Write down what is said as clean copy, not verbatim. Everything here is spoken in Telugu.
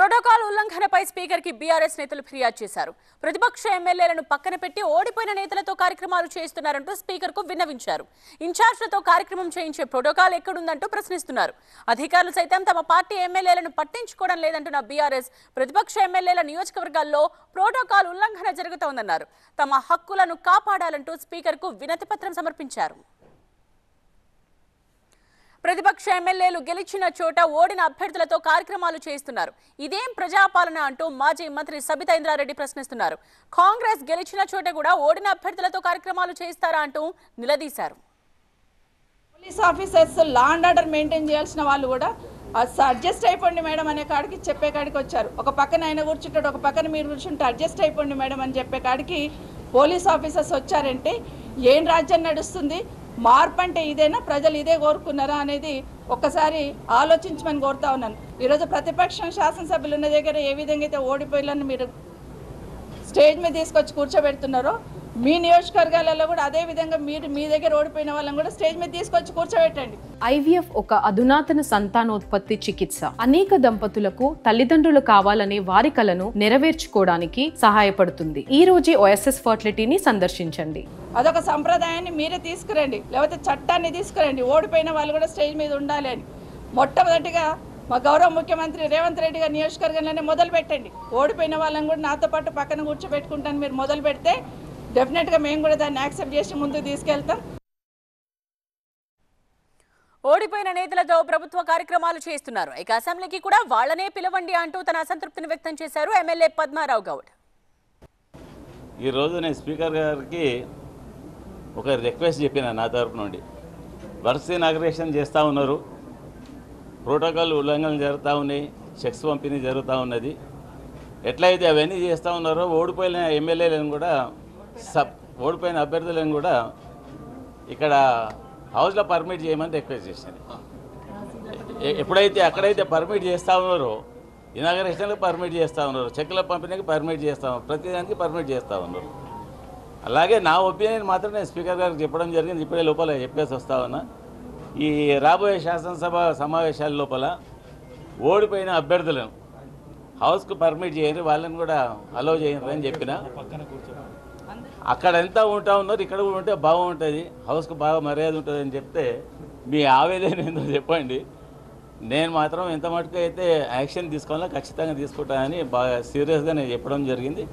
ప్రోటోకాల్ ఉల్లంఘనపై స్పీకర్ కి బీఆర్ఎస్ నేతలు ఫిర్యాదు చేశారు. ప్రతిపక్ష ఎమ్మెల్యేలను పక్కన పెట్టి ఓడిపోయిన నేతలతో కార్యక్రమాలు చేస్తున్నారంటూ స్పీకర్ కు విన్నవించారు. ఇన్ఛార్జ్లతో కార్యక్రమం చేయించే ప్రోటోకాల్ ఎక్కడుందంటూ ప్రశ్నిస్తున్నారు. అధికారులు సైతం తమ పార్టీ ఎమ్మెల్యేలను పట్టించుకోవడం లేదంటున్న బీఆర్ఎస్ ప్రతిపక్ష ఎమ్మెల్యేల నియోజకవర్గాల్లో ప్రోటోకాల్ ఉల్లంఘన జరుగుతోందన్నారు. తమ హక్కులను కాపాడాలంటూ స్పీకర్ కు వినతి పత్రం సమర్పించారు. ప్రతిపక్ష ఎమ్మెల్యేలు గెలిచిన చోట ఓడిన అభ్యర్థులతో కార్యక్రమాలు చేస్తున్నారు. ఇదేం ప్రజాపాలన అంటూ మాజీ మంత్రి సబితా ఇంద్రారెడ్డి ప్రశ్నిస్తున్నారు. కాంగ్రెస్ గెలిచిన చోట కూడా ఓడిన అభ్యర్థులతో కార్యక్రమాలు చేస్తారా అంటూ నిలదీశారు. Police officers law and order maintain చేయాల్సిన వాళ్ళు కూడా అడ్జస్ట్ అయిపోండి మేడం అనే కాడికి చెప్పే కాడికి వచ్చారు. ఒక పక్కన ఆయన కూర్చుంటాడు, ఒక పక్కన మీరు కూర్చుంటే అడ్జస్ట్ అయిపోండి మేడం అని చెప్పే కాడికి పోలీస్ ఆఫీసర్స్ వచ్చారంటే ఏం రాజ్యం నడుస్తుంది? మార్పు అంటే ఇదేనా? ప్రజలు ఇదే కోరుకున్నారా అనేది ఒక్కసారి ఆలోచించమని కోరుతా ఉన్నాను. ఈరోజు ప్రతిపక్షం శాసనసభ్యులు ఉన్న దగ్గర ఏ విధంగా అయితే ఓడిపోయాలని మీరు స్టేజ్ మీద తీసుకొచ్చి కూర్చోబెడుతున్నారో మీ నియోజకవర్గాలలో కూడా అదే విధంగా మీరు మీ దగ్గర ఓడిపోయిన వాళ్ళని కూడా స్టేజ్ మీద తీసుకొచ్చి కూర్చోబెట్టండి. ఐవీఎఫ్ ఒక అధునాతన సంతానోత్పత్తి చికిత్స. అనేక దంపతులకు తల్లిదండ్రులు కావాలనే వారి కలను నెరవేర్చుకోవడానికి సహాయపడుతుంది. ఈ రోజే ఓఎస్ఎస్ ఫర్టిలిటీని సందర్శించండి. అదొక సంప్రదాయాన్ని మీరే తీసుకురండి, లేకపోతే చట్టాన్ని తీసుకురండి. ఓడిపోయిన వాళ్ళు కూడా స్టేజ్ మీద ఉండాలి అని మొట్టమొదటిగా మా గౌరవ ముఖ్యమంత్రి రేవంత్ రెడ్డి గారి నియోజకవర్గంలోనే మొదలు పెట్టండి. ఓడిపోయిన వాళ్ళని కూడా నాతో పాటు పక్కన కూర్చోబెట్టుకుంటాను మీరు మొదలు పెడితే డెఫినెట్గా మేము కూడా దాన్ని యాక్సెప్ట్ చేసి ముందుకు తీసుకెళ్తాం. ఓడిపోయిన నేతలతో ప్రభుత్వ కార్యక్రమాలు చేస్తున్నారు. ఇక అసెంబ్లీకి కూడా వాళ్లనే పిలవండి అంటూ తన అసంతృప్తిని వ్యక్తం చేశారు ఎమ్మెల్యే పద్మారావు గౌడ్. ఈరోజు నేను స్పీకర్ గారికి ఒక రిక్వెస్ట్ చెప్పిన నా తరపు నుండి. వర్క్స్ ఇనాగ్రేషన్ చేస్తూ ఉన్నారు, ప్రోటోకాల్ ఉల్లంఘనలు జరుగుతూ ఉన్నాయి, చెక్స్ పంపిణీ జరుగుతూ ఉన్నది. ఎట్లయితే అవన్నీ చేస్తూ ఉన్నారో ఓడిపోయిన ఎమ్మెల్యేలను కూడా ఓడిపోయిన అభ్యర్థులను కూడా ఇక్కడ హౌస్లో పర్మిట్ చేయమని రిక్వెస్ట్ చేశాను. ఎప్పుడైతే అక్కడైతే పర్మిట్ చేస్తూ ఉన్నారో ఇనాగరేషన్కి పర్మిట్ చేస్తూ ఉన్నారు, చెక్కుల పంపిణీకి పర్మిట్ చేస్తూ ఉన్నారు, ప్రతిదానికి పర్మిట్ చేస్తూ ఉన్నారు. అలాగే నా ఒపీనియన్ మాత్రం నేను స్పీకర్ గారికి చెప్పడం జరిగింది. ఇప్పుడే లోపల చెప్పేసి వస్తా ఉన్నా. ఈ రాబోయే శాసనసభ సమావేశాల లోపల ఓడిపోయిన అభ్యర్థులను హౌస్కు పర్మిట్ చేయండి, వాళ్ళని కూడా అలౌ చేయండి అని చెప్పిన. అక్కడ ఎంత ఉంటా ఉన్నారు, ఇక్కడ కూడా ఉంటే బాగుంటుంది, హౌస్కు బాగా మర్యాద ఉంటుంది అని చెప్తే మీ ఆవేదన ఏందో చెప్పండి. నేను మాత్రం ఎంత మటుకు అయితే యాక్షన్ తీసుకోవాలో ఖచ్చితంగా తీసుకుంటానని బాగా సీరియస్గా నేను చెప్పడం జరిగింది.